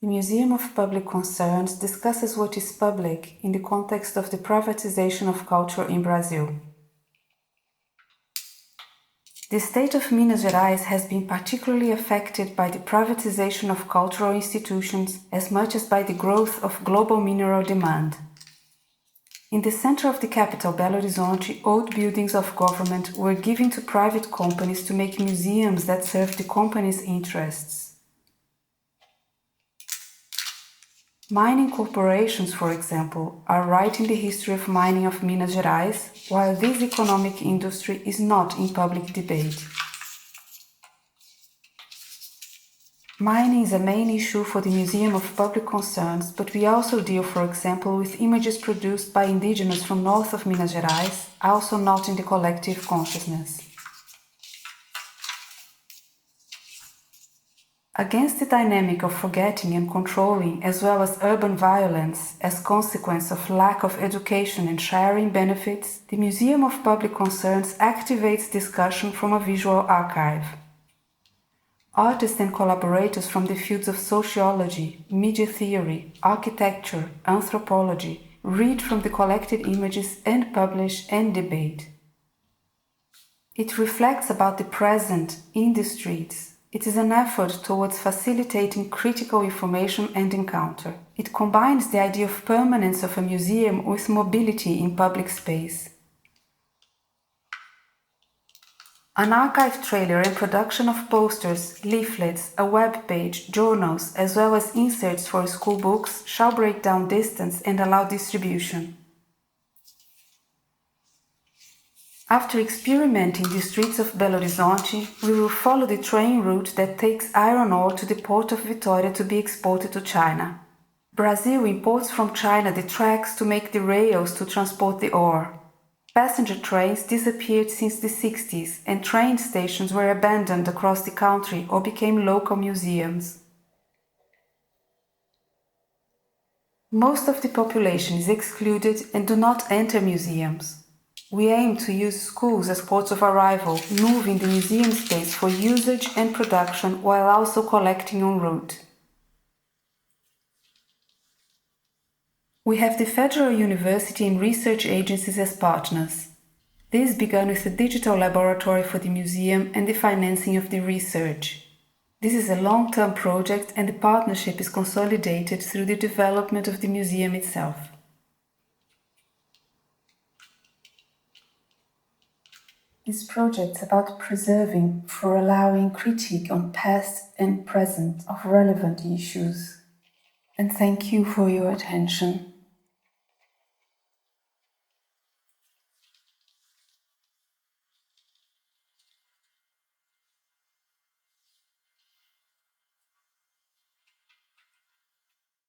The Museum of Public Concerns discusses what is public in the context of the privatization of culture in Brazil. The state of Minas Gerais has been particularly affected by the privatization of cultural institutions as much as by the growth of global mineral demand. In the center of the capital, Belo Horizonte, old buildings of government were given to private companies to make museums that serve the company's interests. Mining corporations, for example, are writing the history of mining of Minas Gerais, while this economic industry is not in public debate. Mining is a main issue for the Museum of Public Concerns, but we also deal, for example, with images produced by indigenous from north of Minas Gerais, also not in the collective consciousness. Against the dynamic of forgetting and controlling, as well as urban violence as consequence of lack of education and sharing benefits, the Museum of Public Concerns activates discussion from a visual archive. Artists and collaborators from the fields of sociology, media theory, architecture, anthropology read from the collected images and publish and debate. It reflects about the present in the streets. It is an effort towards facilitating critical information and encounter. It combines the idea of permanence of a museum with mobility in public space. An archive trailer and production of posters, leaflets, a web page, journals, as well as inserts for school books shall break down distance and allow distribution. After experimenting the streets of Belo Horizonte, we will follow the train route that takes iron ore to the port of Vitória to be exported to China. Brazil imports from China the tracks to make the rails to transport the ore. Passenger trains disappeared since the 60s, and train stations were abandoned across the country or became local museums. Most of the population is excluded and do not enter museums. We aim to use schools as ports of arrival, moving the museum space for usage and production while also collecting en route. We have the Federal University and research agencies as partners. This began with a digital laboratory for the museum and the financing of the research. This is a long-term project and the partnership is consolidated through the development of the museum itself. This project is about preserving for allowing critique on past and present of relevant issues. And thank you for your attention.